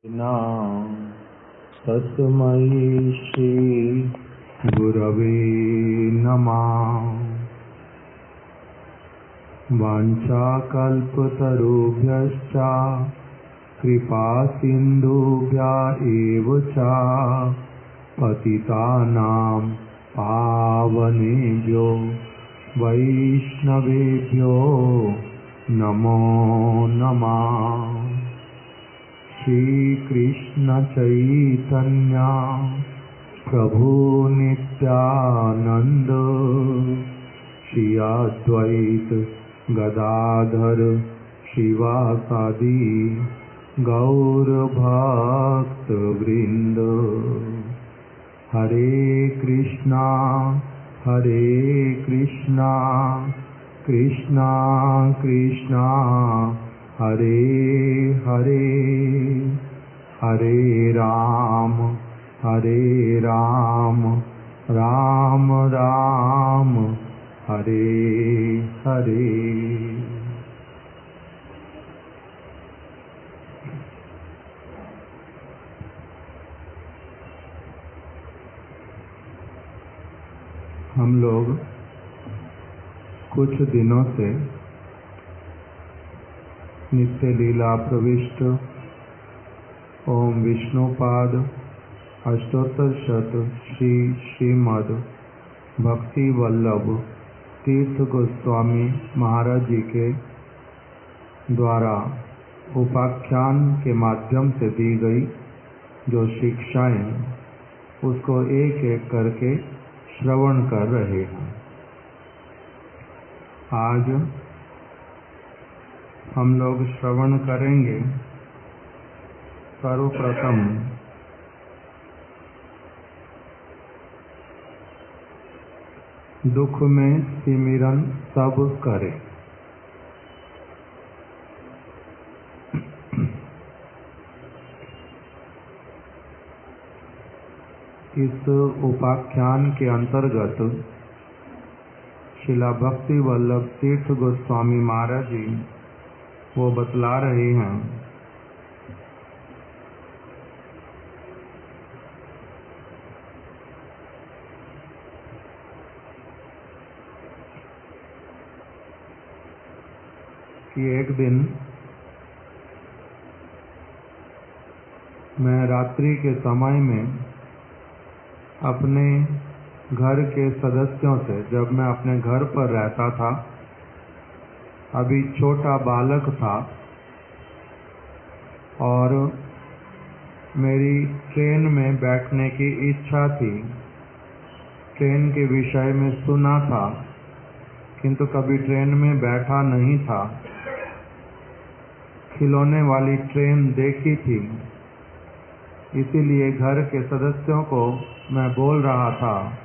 ना तस्मै श्री गुरवे नमः। वाञ्छाकल्पतरुभ्यश्च कृपा सिन्धुभ्य एव च पतितानां पावनेभ्यो वैष्णवेभ्यो नमो नमः। श्री कृष्ण चैतन्य प्रभु नित्यानंद श्री अद्वैत गदाधर शिवासादि गौर भक्त वृंद। हरे कृष्णा कृष्णा कृष्णा हरे हरे, हरे राम राम राम हरे हरे। हम लोग कुछ दिनों से नित्य लीला प्रविष्ट ओम विष्णुपाद अष्टोत्तर शत श्री श्रीमद भक्ति वल्लभ तीर्थ गोस्वामी महाराज जी के द्वारा उपाख्यान के माध्यम से दी गई जो शिक्षाएं, उसको एक एक करके श्रवण कर रहे हैं। आज हम लोग श्रवण करेंगे सर्वप्रथम दुख में सिमरन सब करे। इस उपाख्यान के अंतर्गत श्रीला भक्ति वल्लभ तीर्थ गोस्वामी महाराज जी वो बतला रहे हैं कि एक दिन मैं रात्रि के समय में अपने घर के सदस्यों से, जब मैं अपने घर पर रहता था, अभी छोटा बालक था और मेरी ट्रेन में बैठने की इच्छा थी। ट्रेन के विषय में सुना था किंतु कभी ट्रेन में बैठा नहीं था। खिलौने वाली ट्रेन देखी थी, इसीलिए घर के सदस्यों को मैं बोल रहा था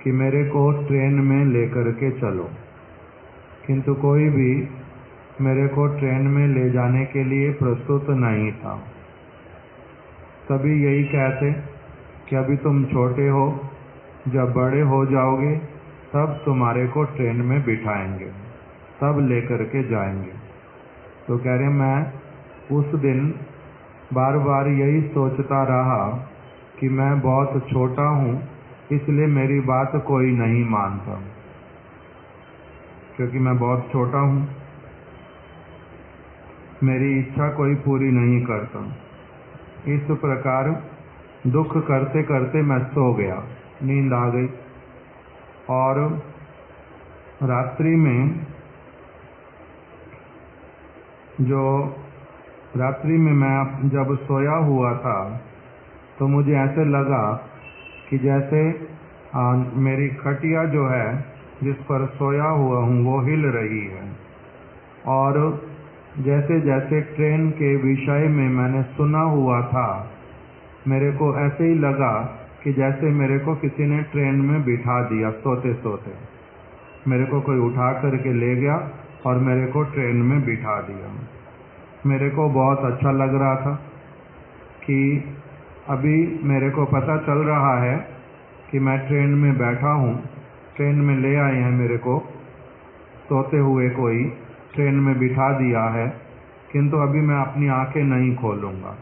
कि मेरे को ट्रेन में लेकर के चलो, किंतु कोई भी मेरे को ट्रेन में ले जाने के लिए प्रस्तुत नहीं था। सभी यही कहते कि अभी तुम छोटे हो, जब बड़े हो जाओगे तब तुम्हारे को ट्रेन में बिठाएंगे, तब लेकर के जाएंगे। तो कह रहे मैं उस दिन बार बार यही सोचता रहा कि मैं बहुत छोटा हूँ, इसलिए मेरी बात कोई नहीं मानता, क्योंकि मैं बहुत छोटा हूँ, मेरी इच्छा कोई पूरी नहीं करता। इस प्रकार दुख करते करते मैं सो गया, नींद आ गई। और रात्रि में मैं जब सोया हुआ था तो मुझे ऐसे लगा कि जैसे मेरी खटिया जो है जिस पर सोया हुआ हूँ वो हिल रही है। और जैसे जैसे ट्रेन के विषय में मैंने सुना हुआ था, मेरे को ऐसे ही लगा कि जैसे मेरे को किसी ने ट्रेन में बिठा दिया। सोते सोते मेरे को कोई उठा करके ले गया और मेरे को ट्रेन में बिठा दिया। मेरे को बहुत अच्छा लग रहा था कि अभी मेरे को पता चल रहा है कि मैं ट्रेन में बैठा हूँ, ट्रेन में ले आए हैं मेरे को, सोते हुए कोई ट्रेन में बिठा दिया है, किंतु अभी मैं अपनी आंखें नहीं खोलूंगा।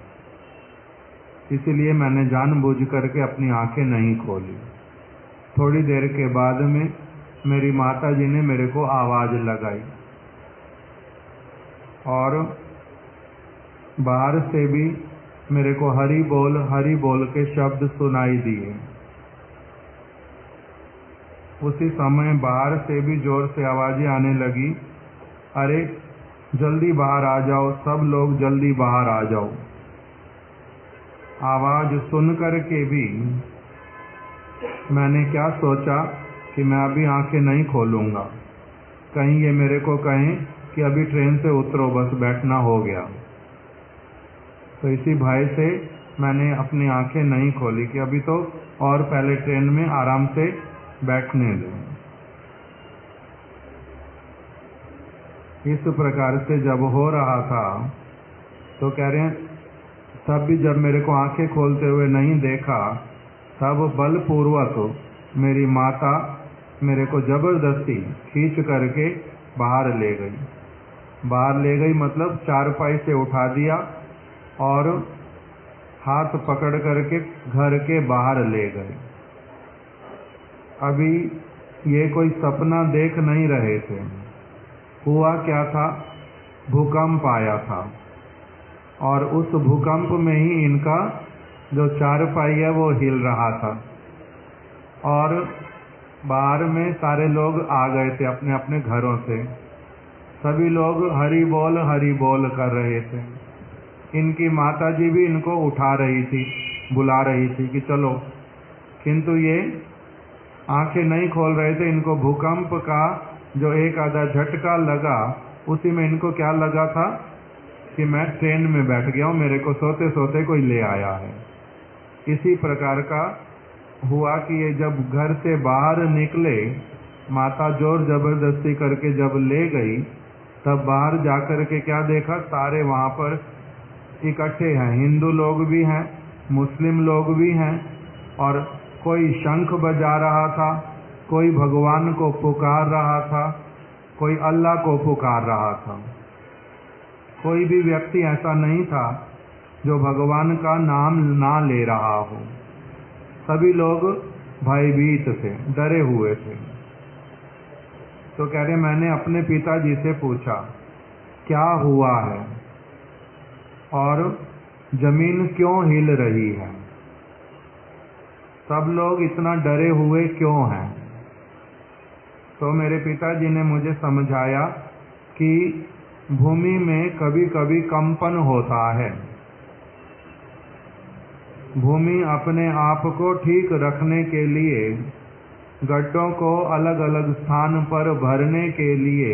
इसीलिए मैंने जानबूझ करके अपनी आंखें नहीं खोली। थोड़ी देर के बाद में मेरी माता जी ने मेरे को आवाज़ लगाई और बाहर से भी मेरे को हरि बोल के शब्द सुनाई दिए। उसी समय बाहर से भी जोर से आवाज़ें आने लगी, अरे जल्दी बाहर आ जाओ, सब लोग जल्दी बाहर आ जाओ। आवाज़ सुन कर के भी मैंने क्या सोचा कि मैं अभी आंखें नहीं खोलूँगा, कहीं ये मेरे को कहें कि अभी ट्रेन से उतरो, बस बैठना हो गया। तो इसी भय से मैंने अपनी आंखें नहीं खोली कि अभी तो और पहले ट्रेन में आराम से बैठने दें। इस प्रकार से जब हो रहा था तो कह रहे हैं तब भी जब मेरे को आंखें खोलते हुए नहीं देखा, तब बलपूर्वक मेरी माता मेरे को जबरदस्ती खींच करके बाहर ले गई। बाहर ले गई मतलब चारपाई से उठा दिया और हाथ पकड़ करके घर के बाहर ले गए। अभी ये कोई सपना देख नहीं रहे थे। हुआ क्या था, भूकंप आया था और उस भूकंप में ही इनका जो चारपाई है वो हिल रहा था और बाहर में सारे लोग आ गए थे अपने अपने घरों से। सभी लोग हरि बोल कर रहे थे। इनकी माता जी भी इनको उठा रही थी, बुला रही थी कि चलो, किंतु ये आंखें नहीं खोल रहे थे। इनको भूकंप का जो एक आधा झटका लगा, उसी में इनको क्या लगा था कि मैं ट्रेन में बैठ गया हूँ, मेरे को सोते सोते कोई ले आया है। इसी प्रकार का हुआ कि ये जब घर से बाहर निकले, माता जोर जबरदस्ती करके जब ले गई, तब बाहर जाकर के क्या देखा, सारे वहाँ पर इकट्ठे हैं। हिंदू लोग भी हैं, मुस्लिम लोग भी हैं और कोई शंख बजा रहा था, कोई भगवान को पुकार रहा था, कोई अल्लाह को पुकार रहा था। कोई भी व्यक्ति ऐसा नहीं था जो भगवान का नाम ना ले रहा हो। सभी लोग भयभीत थे, डरे हुए थे। तो कह रहे मैंने अपने पिताजी से पूछा क्या हुआ है और जमीन क्यों हिल रही है, सब लोग इतना डरे हुए क्यों हैं। तो मेरे पिताजी ने मुझे समझाया कि भूमि में कभी कभी कंपन होता है। भूमि अपने आप को ठीक रखने के लिए, गड्ढों को अलग अलग स्थान पर भरने के लिए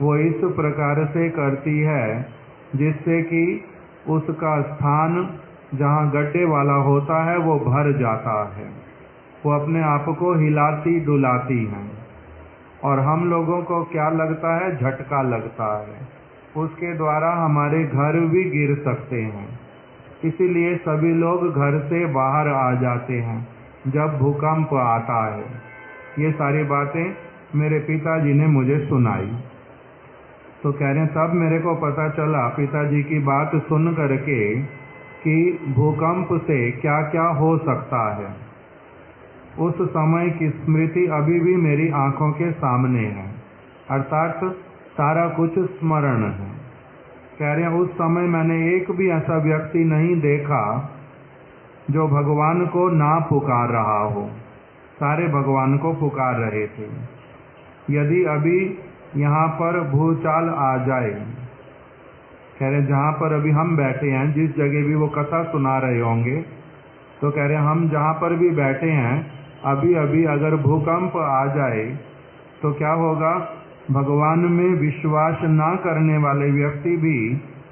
वो इस प्रकार से करती है जिससे कि उसका स्थान जहाँ गड्ढे वाला होता है वो भर जाता है। वो अपने आप को हिलाती डुलाती हैं और हम लोगों को क्या लगता है, झटका लगता है। उसके द्वारा हमारे घर भी गिर सकते हैं। इसीलिए सभी लोग घर से बाहर आ जाते हैं जब भूकंप आता है। ये सारी बातें मेरे पिताजी ने मुझे सुनाई। तो कह रहे हैं तब मेरे को पता चला पिताजी की बात सुन करके कि भूकंप से क्या क्या हो सकता है। उस समय की स्मृति अभी भी मेरी आंखों के सामने है, अर्थात सारा कुछ स्मरण है। कह रहे हैं उस समय मैंने एक भी ऐसा व्यक्ति नहीं देखा जो भगवान को ना पुकार रहा हो। सारे भगवान को पुकार रहे थे। यदि अभी यहाँ पर भूचाल आ जाए, कह रहे जहाँ पर अभी हम बैठे हैं, जिस जगह भी वो कथा सुना रहे होंगे, तो कह रहे हम जहाँ पर भी बैठे हैं अभी अभी अगर भूकंप आ जाए तो क्या होगा, भगवान में विश्वास ना करने वाले व्यक्ति भी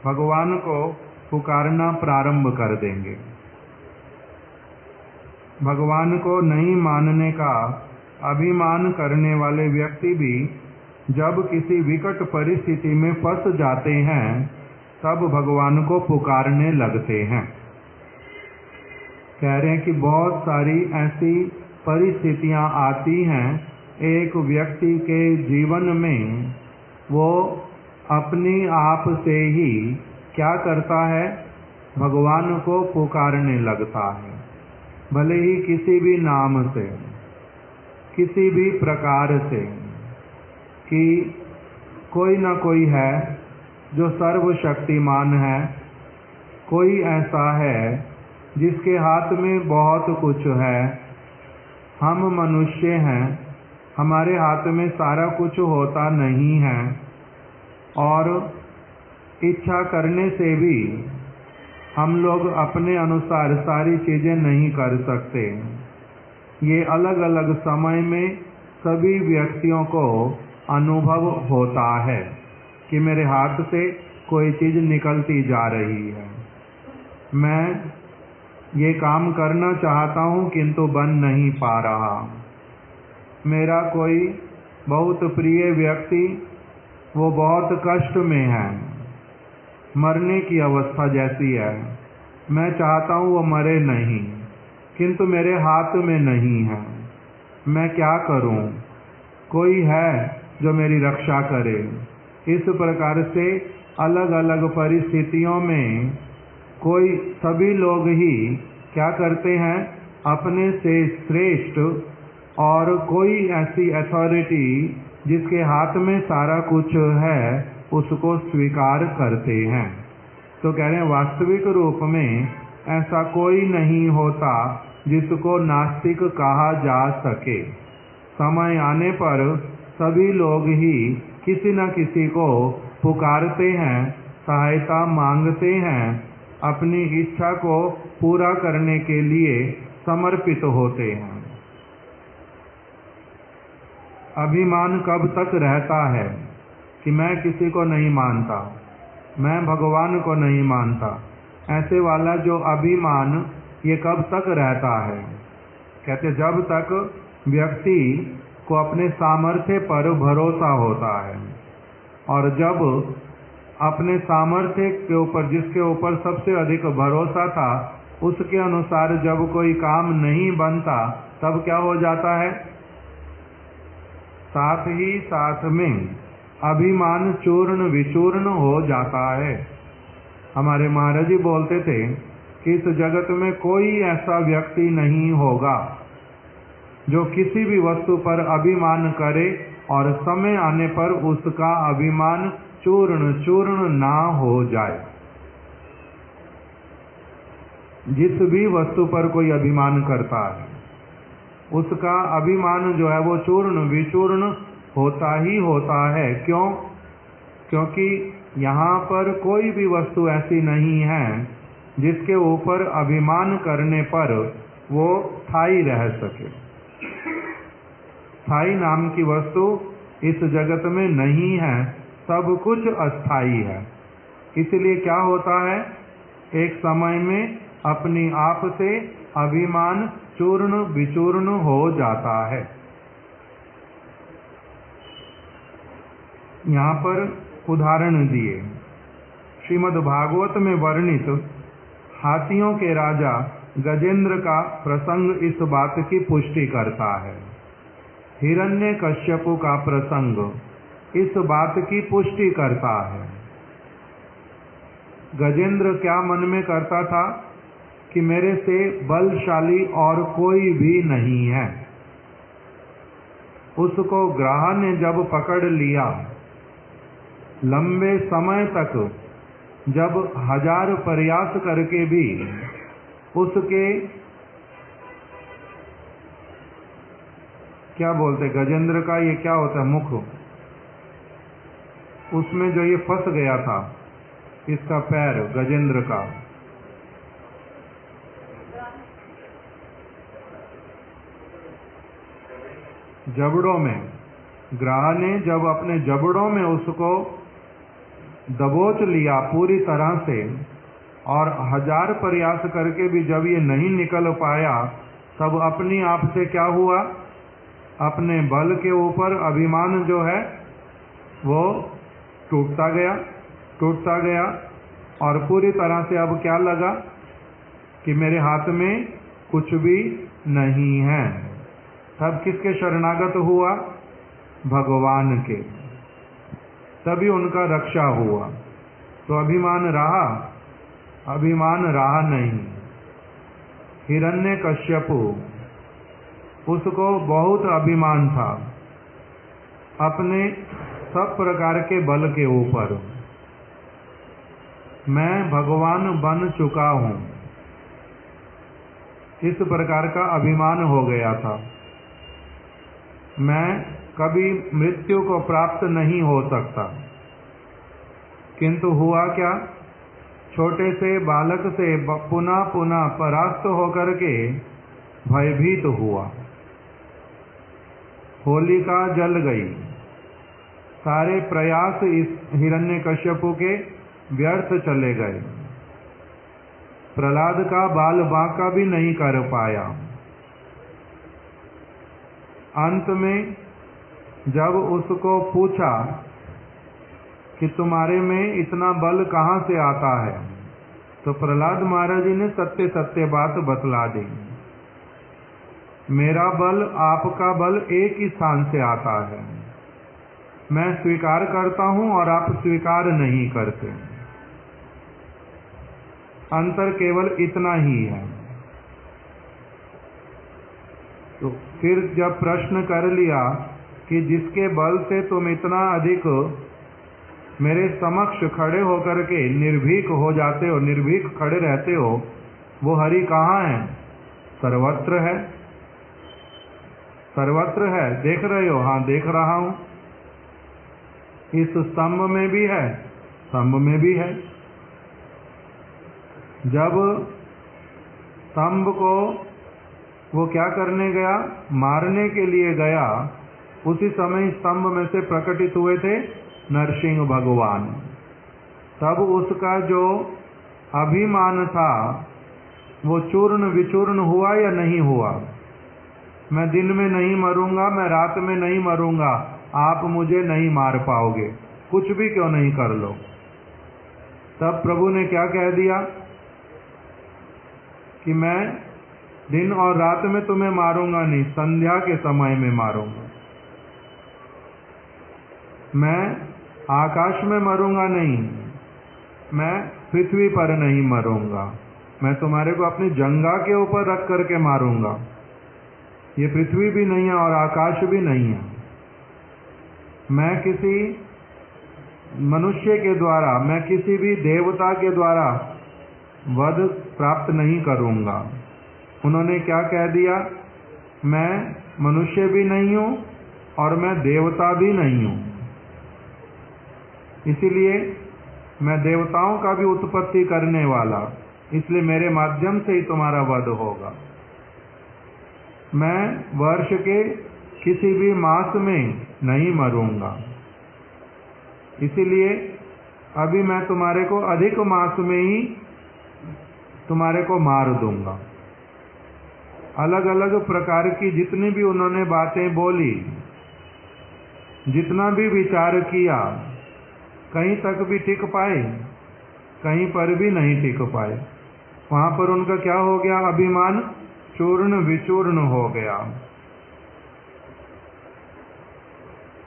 भगवान को पुकारना प्रारंभ कर देंगे। भगवान को नहीं मानने का अभिमान करने वाले व्यक्ति भी जब किसी विकट परिस्थिति में फंस जाते हैं तब भगवान को पुकारने लगते हैं। कह रहे हैं कि बहुत सारी ऐसी परिस्थितियां आती हैं एक व्यक्ति के जीवन में, वो अपने आप से ही क्या करता है, भगवान को पुकारने लगता है, भले ही किसी भी नाम से, किसी भी प्रकार से, कि कोई ना कोई है जो सर्वशक्तिमान है, कोई ऐसा है जिसके हाथ में बहुत कुछ है। हम मनुष्य हैं, हमारे हाथ में सारा कुछ होता नहीं है, और इच्छा करने से भी हम लोग अपने अनुसार सारी चीजें नहीं कर सकते। ये अलग अलग समय में सभी व्यक्तियों को अनुभव होता है कि मेरे हाथ से कोई चीज निकलती जा रही है, मैं ये काम करना चाहता हूँ किंतु बन नहीं पा रहा। मेरा कोई बहुत प्रिय व्यक्ति, वो बहुत कष्ट में है, मरने की अवस्था जैसी है, मैं चाहता हूँ वो मरे नहीं, किंतु मेरे हाथ में नहीं है, मैं क्या करूँ? कोई है जो मेरी रक्षा करे। इस प्रकार से अलग अलग परिस्थितियों में सभी लोग ही क्या करते हैं, अपने से श्रेष्ठ और कोई ऐसी अथॉरिटी जिसके हाथ में सारा कुछ है उसको स्वीकार करते हैं। तो कह रहे हैं वास्तविक रूप में ऐसा कोई नहीं होता जिसको नास्तिक कहा जा सके। समय आने पर सभी लोग ही किसी न किसी को पुकारते हैं, सहायता मांगते हैं, अपनी इच्छा को पूरा करने के लिए समर्पित होते हैं। अभिमान कब तक रहता है कि मैं किसी को नहीं मानता, मैं भगवान को नहीं मानता, ऐसे वाला जो अभिमान ये कब तक रहता है? कहते जब तक व्यक्ति को अपने सामर्थ्य पर भरोसा होता है, और जब अपने सामर्थ्य के ऊपर, जिसके ऊपर सबसे अधिक भरोसा था, उसके अनुसार जब कोई काम नहीं बनता तब क्या हो जाता है? साथ ही साथ में अभिमान चूर्ण विचूर्ण हो जाता है। हमारे महाराज जी बोलते थे कि इस जगत में कोई ऐसा व्यक्ति नहीं होगा जो किसी भी वस्तु पर अभिमान करे और समय आने पर उसका अभिमान चूर्ण चूर्ण ना हो जाए। जिस भी वस्तु पर कोई अभिमान करता है उसका अभिमान जो है वो चूर्ण विचूर्ण होता ही होता है। क्यों? क्योंकि यहाँ पर कोई भी वस्तु ऐसी नहीं है जिसके ऊपर अभिमान करने पर वो स्थायी रह सके। स्थायी नाम की वस्तु इस जगत में नहीं है, सब कुछ अस्थाई है। इसलिए क्या होता है, एक समय में अपनी आप से अभिमान चूर्ण विचूर्ण हो जाता है। यहाँ पर उदाहरण दिए, श्रीमद् भागवत में वर्णित हाथियों के राजा गजेंद्र का प्रसंग इस बात की पुष्टि करता है। हिरण्यकश्यपु का प्रसंग इस बात की पुष्टि करता है। गजेंद्र क्या मन में करता था कि मेरे से बलशाली और कोई भी नहीं है। उसको ग्रह ने जब पकड़ लिया, लंबे समय तक जब 1000 प्रयास करके भी उसके क्या बोलते गजेंद्र का ये क्या होता है मुख, उसमें जो ये फंस गया था, इसका पैर गजेंद्र का, जबड़ों में, ग्रह ने जब अपने जबड़ों में उसको दबोच लिया पूरी तरह से, और 1000 प्रयास करके भी जब ये नहीं निकल पाया, तब अपनी आप से क्या हुआ, अपने बल के ऊपर अभिमान जो है वो टूटता गया, और पूरी तरह से अब क्या लगा कि मेरे हाथ में कुछ भी नहीं है। तब किसके शरणागत हुआ? भगवान के। तभी उनका रक्षा हुआ। तो अभिमान रहा अभिमान रहा नहीं। हिरण्यकश्यपु, उसको बहुत अभिमान था अपने सब प्रकार के बल के ऊपर। मैं भगवान बन चुका हूँ, इस प्रकार का अभिमान हो गया था। मैं कभी मृत्यु को प्राप्त नहीं हो सकता। किंतु हुआ क्या, छोटे से बालक से पुनः पुनः परास्त होकर के भयभीत हुआ। होलिका जल गई। सारे प्रयास इस हिरण्यकश्यपु के व्यर्थ चले गए। प्रहलाद का बाल बांका भी नहीं कर पाया। अंत में जब उसको पूछा कि तुम्हारे में इतना बल कहाँ से आता है, तो प्रहलाद महाराज जी ने सत्य सत्य बात बतला दी। मेरा बल आपका बल एक ही स्थान से आता है। मैं स्वीकार करता हूं और आप स्वीकार नहीं करते। अंतर केवल इतना ही है। तो फिर जब प्रश्न कर लिया कि जिसके बल से तुम इतना अधिक मेरे समक्ष खड़े होकर के निर्भीक हो जाते हो, निर्भीक खड़े रहते हो, वो हरि कहाँ है? सर्वत्र है। सर्वत्र है, देख रहे हो? हाँ, देख रहा हूं। इस स्तंभ में भी है, स्तंभ में भी है। जब स्तंभ को वो क्या करने गया, मारने के लिए गया, उसी समय स्तंभ में से प्रकटित हुए थे नरसिंह भगवान। तब उसका जो अभिमान था वो चूर्ण विचूर्ण हुआ या नहीं हुआ? मैं दिन में नहीं मरूंगा, मैं रात में नहीं मरूंगा, आप मुझे नहीं मार पाओगे, कुछ भी क्यों नहीं कर लो। तब प्रभु ने क्या कह दिया कि मैं दिन और रात में तुम्हें मारूंगा नहीं, संध्या के समय में मारूंगा। मैं आकाश में मरूंगा नहीं, मैं पृथ्वी पर नहीं मरूंगा, मैं तुम्हारे को अपनी जंघा के ऊपर रख करके मारूंगा। ये पृथ्वी भी नहीं है और आकाश भी नहीं है। मैं किसी मनुष्य के द्वारा, मैं किसी भी देवता के द्वारा वध प्राप्त नहीं करूंगा। उन्होंने क्या कह दिया, मैं मनुष्य भी नहीं हूं और मैं देवता भी नहीं हूं, इसीलिए मैं देवताओं का भी उत्पत्ति करने वाला, इसलिए मेरे माध्यम से ही तुम्हारा वध होगा। मैं वर्ष के किसी भी मास में नहीं मरूंगा, इसीलिए अभी मैं तुम्हारे को अधिक मास में ही तुम्हारे को मार दूंगा। अलग अलग प्रकार की जितनी भी उन्होंने बातें बोली, जितना भी विचार किया, कहीं तक भी टिक पाए? कहीं पर भी नहीं टिक पाए। वहां पर उनका क्या हो गया? अभिमान चूर्ण विचूर्ण हो गया।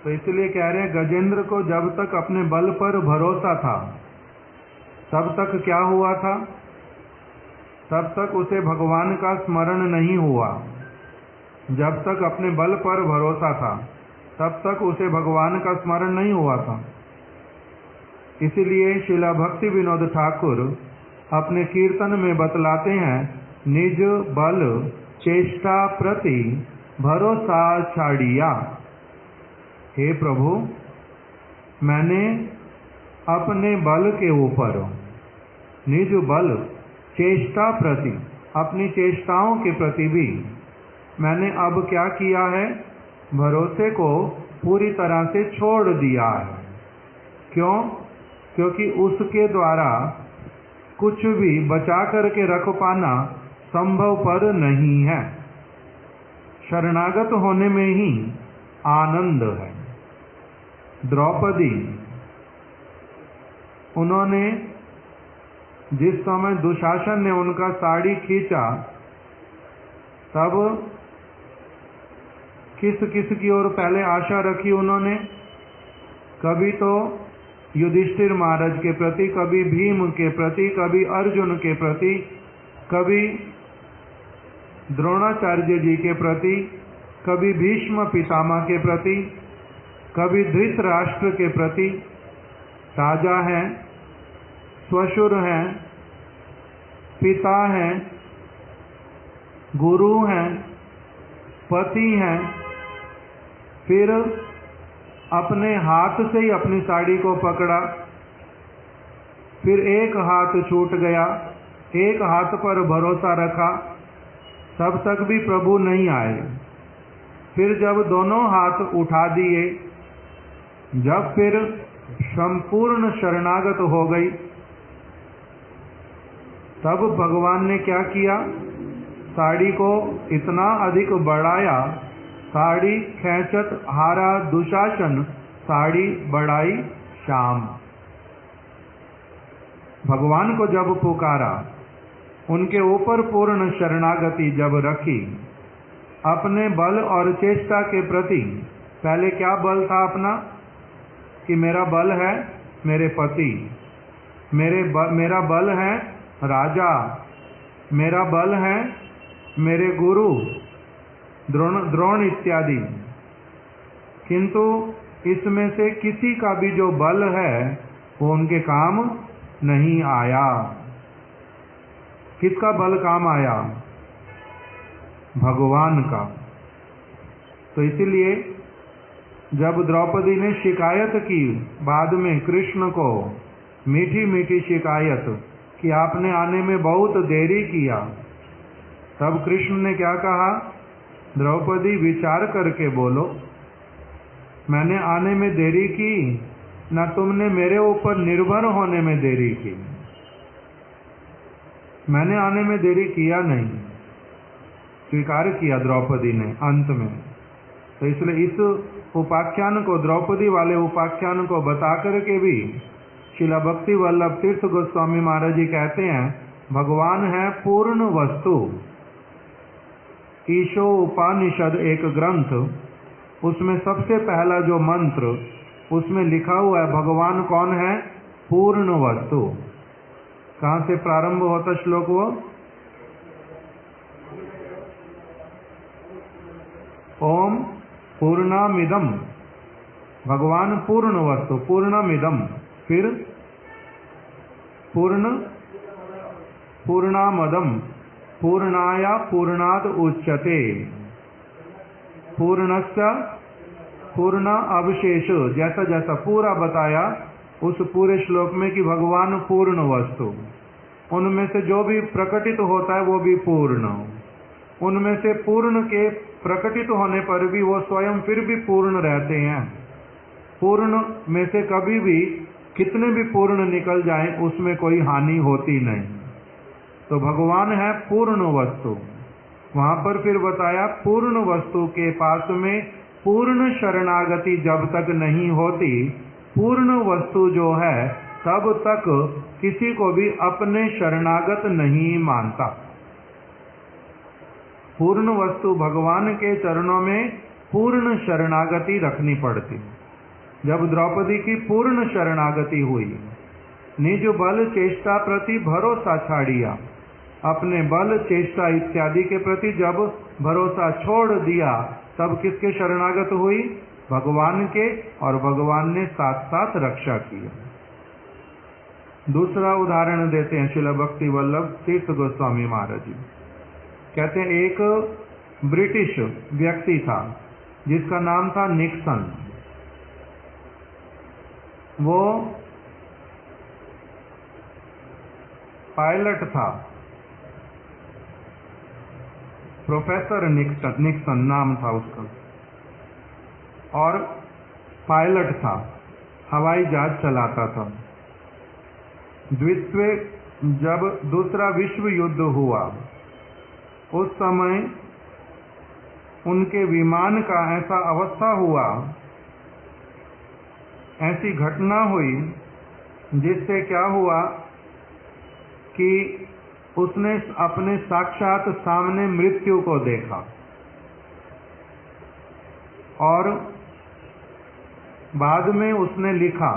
तो इसलिए कह रहे हैं, गजेंद्र को जब तक अपने बल पर भरोसा था, तब तक क्या हुआ था? तब तक उसे भगवान का स्मरण नहीं हुआ। जब तक अपने बल पर भरोसा था, तब तक उसे भगवान का स्मरण नहीं हुआ था। इसीलिए श्रीला भक्ति विनोद ठाकुर अपने कीर्तन में बतलाते हैं, निज बल चेष्टा प्रति भरोसा छाड़िया। हे प्रभु, मैंने अपने बल के ऊपर, निज बल चेष्टा प्रति, अपनी चेष्टाओं के प्रति भी मैंने अब क्या किया है? भरोसे को पूरी तरह से छोड़ दिया है। क्यों? क्योंकि उसके द्वारा कुछ भी बचा करके रख पाना संभव पर नहीं है। शरणागत होने में ही आनंद है। द्रौपदी, उन्होंने जिस समय दुशासन ने उनका साड़ी खींचा, तब किस किस की ओर पहले आशा रखी उन्होंने? कभी तो युधिष्ठिर महाराज के प्रति, कभी भीम के प्रति, कभी अर्जुन के प्रति, कभी द्रोणाचार्य जी के प्रति, कभी भीष्म पितामह के प्रति, कभी धृतराष्ट्र के प्रति। राजा हैं, स्वशुर हैं, पिता हैं, गुरु हैं, पति हैं, फिर अपने हाथ से ही अपनी साड़ी को पकड़ा, फिर एक हाथ छूट गया, एक हाथ पर भरोसा रखा, तब तक भी प्रभु नहीं आए। फिर जब दोनों हाथ उठा दिए, जब फिर संपूर्ण शरणागत हो गई, तब भगवान ने क्या किया, साड़ी को इतना अधिक बढ़ाया, साड़ी खेचत हारा दुशासन, साड़ी बढ़ाई श्याम। भगवान को जब पुकारा, उनके ऊपर पूर्ण शरणागति जब रखी, अपने बल और चेष्टा के प्रति, पहले क्या बल था अपना, कि मेरा बल है मेरे पति, मेरा बल है राजा, मेरा बल है मेरे गुरु द्रोण इत्यादि। किंतु इसमें से किसी का भी जो बल है वो उनके काम नहीं आया। किसका बल काम आया, भगवान का। तो इसीलिए जब द्रौपदी ने शिकायत की बाद में कृष्ण को, मीठी मीठी शिकायत कि आपने आने में बहुत देरी किया, तब कृष्ण ने क्या कहा, द्रौपदी विचार करके बोलो, मैंने आने में देरी की ना तुमने मेरे ऊपर निर्भर होने में देरी की। मैंने आने में देरी किया नहीं, स्वीकार किया द्रौपदी ने अंत में। तो इसलिए इस उपाख्यान को, द्रौपदी वाले उपाख्यान को बता करके भी श्रील भक्ति वल्लभ तीर्थ गोस्वामी महाराज जी कहते हैं, भगवान है पूर्ण वस्तु। ईशो उपनिषद एक ग्रंथ, उसमें सबसे पहला जो मंत्र उसमें लिखा हुआ है, भगवान कौन है, पूर्ण वस्तु। कहां से प्रारंभ होता श्लोक वो, ओम पूर्णामिदम, भगवान पूर्ण वस्तु, पूर्णमिदम, फिर पूर्णामदम, पूर्णाया पूर्णाद उच्यते, पूर्णस्य पूर्ण अवशेष, जैसा जैसा पूरा बताया उस पूरे श्लोक में कि भगवान पूर्ण वस्तु, उनमें से जो भी प्रकटित होता है वो भी पूर्ण, उनमें से पूर्ण के प्रकटित होने पर भी वो स्वयं फिर भी पूर्ण रहते हैं। पूर्ण में से कभी भी कितने भी पूर्ण निकल जाएं उसमें कोई हानि होती नहीं। तो भगवान है पूर्ण वस्तु। वहां पर फिर बताया पूर्ण वस्तु के पास में पूर्ण शरणागति जब तक नहीं होती, पूर्ण वस्तु जो है तब तक किसी को भी अपने शरणागत नहीं मानता। पूर्ण वस्तु भगवान के चरणों में पूर्ण शरणागति रखनी पड़ती। जब द्रौपदी की पूर्ण शरणागति हुई, निज बल चेष्टा प्रति भरोसा छाड़िया, अपने बल चेष्टा इत्यादि के प्रति जब भरोसा छोड़ दिया, तब किसके शरणागत हुई, भगवान के, और भगवान ने साथ साथ रक्षा की। दूसरा उदाहरण देते हैं श्रील भक्ति वल्लभ तीर्थ गोस्वामी महाराज जी। कहते हैं एक ब्रिटिश व्यक्ति था जिसका नाम था निक्सन। वो पायलट था, प्रोफेसर निक्सन नाम था उसका, और पायलट था, हवाई जहाज चलाता था। जब दूसरा विश्व युद्ध हुआ उस समय उनके विमान का ऐसा अवस्था हुआ, ऐसी घटना हुई जिससे क्या हुआ कि उसने अपने साक्षात सामने मृत्यु को देखा, और बाद में उसने लिखा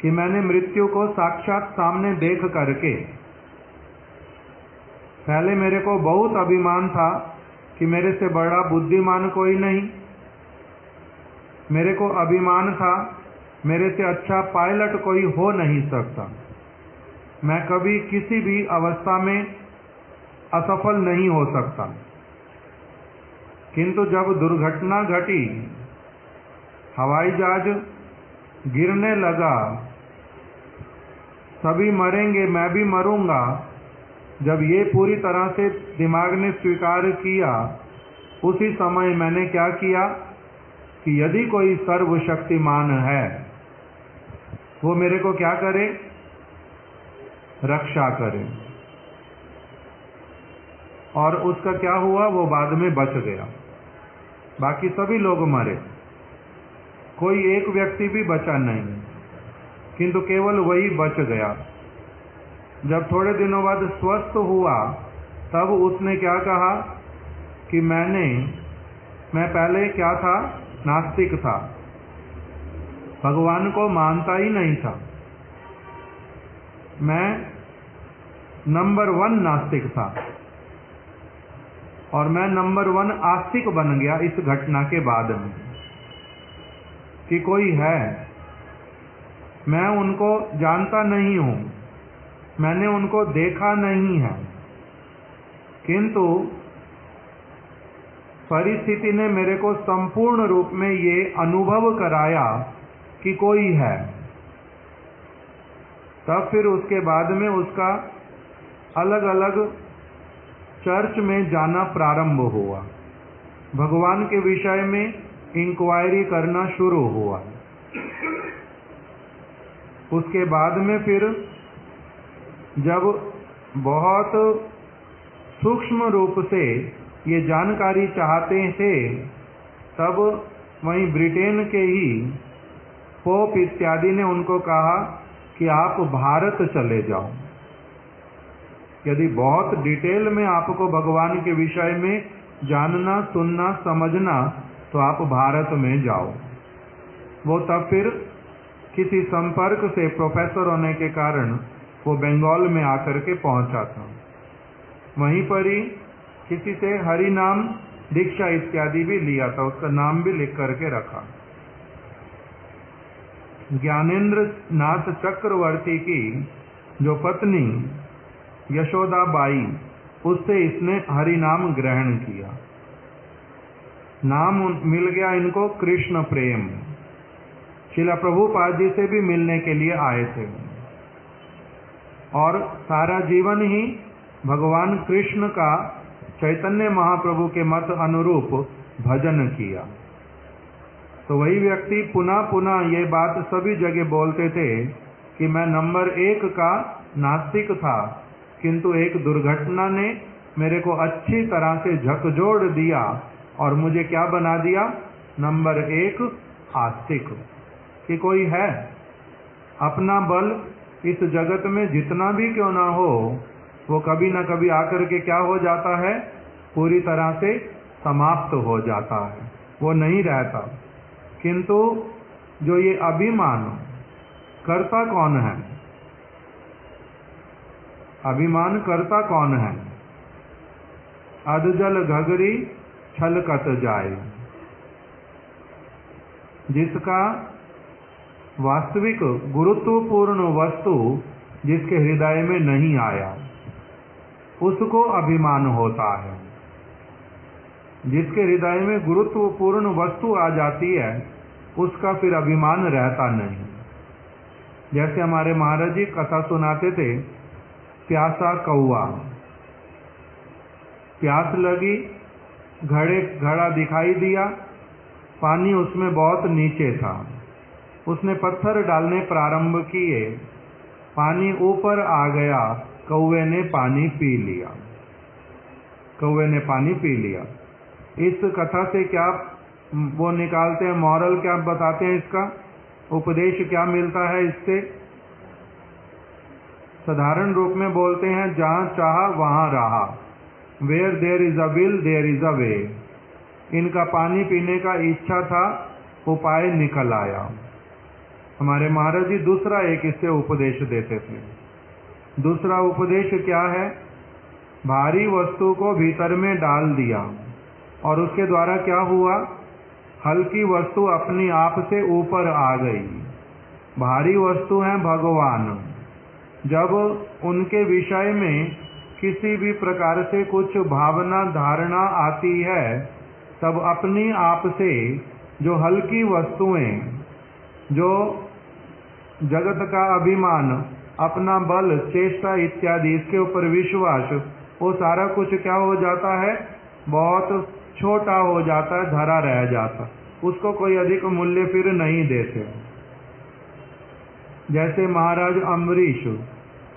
कि मैंने मृत्यु को साक्षात सामने देख करके, पहले मेरे को बहुत अभिमान था कि मेरे से बड़ा बुद्धिमान कोई नहीं, मेरे को अभिमान था मेरे से अच्छा पायलट कोई हो नहीं सकता, मैं कभी किसी भी अवस्था में असफल नहीं हो सकता। किंतु जब दुर्घटना घटी, हवाई जहाज गिरने लगा, सभी मरेंगे मैं भी मरूंगा, जब ये पूरी तरह से दिमाग ने स्वीकार किया, उसी समय मैंने क्या किया कि यदि कोई सर्वशक्तिमान है वो मेरे को क्या करे, रक्षा करे। और उसका क्या हुआ, वो बाद में बच गया। बाकी सभी लोग मरे, कोई एक व्यक्ति भी बचा नहीं, किंतु केवल वही बच गया। जब थोड़े दिनों बाद स्वस्थ हुआ, तब उसने क्या कहा कि मैं पहले क्या था, नास्तिक था, भगवान को मानता ही नहीं था, मैं नंबर 1 नास्तिक था और मैं नंबर 1 आस्तिक बन गया इस घटना के बाद में कि कोई है, मैं उनको जानता नहीं हूं, मैंने उनको देखा नहीं है, किंतु परिस्थिति ने मेरे को संपूर्ण रूप में ये अनुभव कराया कि कोई है। तब फिर उसके बाद में उसका अलग अलग चर्च में जाना प्रारंभ हुआ, भगवान के विषय में इंक्वायरी करना शुरू हुआ। उसके बाद में फिर जब बहुत सूक्ष्म रूप से ये जानकारी चाहते थे, तब वहीं ब्रिटेन के ही पोप इत्यादि ने उनको कहा कि आप भारत चले जाओ, यदि बहुत डिटेल में आपको भगवान के विषय में जानना, सुनना, समझना, तो आप भारत में जाओ। वो तब फिर किसी संपर्क से प्रोफेसर होने के कारण वो बंगाल में आकर के पहुंचा था। वहीं पर ही किसी से हरि नाम दीक्षा इत्यादि भी लिया था, उसका नाम भी लिख करके रखा। ज्ञानेन्द्र नाथ चक्रवर्ती की जो पत्नी यशोदा बाई, उससे इसने हरि नाम ग्रहण किया। नाम मिल गया इनको कृष्ण प्रेम। श्रील प्रभुपाद जी से भी मिलने के लिए आए थे और सारा जीवन ही भगवान कृष्ण का चैतन्य महाप्रभु के मत अनुरूप भजन किया। तो वही व्यक्ति पुनः पुनः ये बात सभी जगह बोलते थे कि मैं नंबर 1 का नास्तिक था, किंतु एक दुर्घटना ने मेरे को अच्छी तरह से झकझोर दिया और मुझे क्या बना दिया, नंबर 1 आस्तिक। कि कोई है, अपना बल इस जगत में जितना भी क्यों ना हो, वो कभी ना कभी आकर के क्या हो जाता है, पूरी तरह से समाप्त हो जाता है, वो नहीं रहता। किंतु जो ये अभिमान, करता कौन है, अभिमान करता कौन है? अधजल घगरी छलकत जाए। जिसका वास्तविक गुरुत्वपूर्ण वस्तु जिसके हृदय में नहीं आया, उसको अभिमान होता है। जिसके हृदय में गुरुत्वपूर्ण वस्तु आ जाती है, उसका फिर अभिमान रहता नहीं। जैसे हमारे महाराज जी कथा सुनाते थे, प्यासा कौआ, प्यास लगी, घड़ा दिखाई दिया, पानी उसमें बहुत नीचे था, उसने पत्थर डालने प्रारंभ किए, पानी ऊपर आ गया, कौवे ने पानी पी लिया, कौवे ने पानी पी लिया। इस कथा से क्या वो निकालते हैं, मॉरल क्या बताते हैं, इसका उपदेश क्या मिलता है इससे? साधारण रूप में बोलते हैं, जहां चाहा वहां रहा, where there is a will there is a way. इनका पानी पीने का इच्छा था, उपाय निकल आया। हमारे महाराज जी दूसरा एक इससे उपदेश देते थे। दूसरा उपदेश क्या है? भारी वस्तु को भीतर में डाल दिया और उसके द्वारा क्या हुआ? हल्की वस्तु अपनी आप से ऊपर आ गई। भारी वस्तु है भगवान। जब उनके विषय में किसी भी प्रकार से कुछ भावना धारणा आती है, तब अपनी आप से जो हल्की वस्तुएं, जो जगत का अभिमान, अपना बल, चेष्टा इत्यादि, इसके ऊपर विश्वास, वो सारा कुछ क्या हो जाता है? बहुत छोटा हो जाता है, धरा रह जाता। उसको कोई अधिक मूल्य फिर नहीं देते। जैसे महाराज अम्बरीश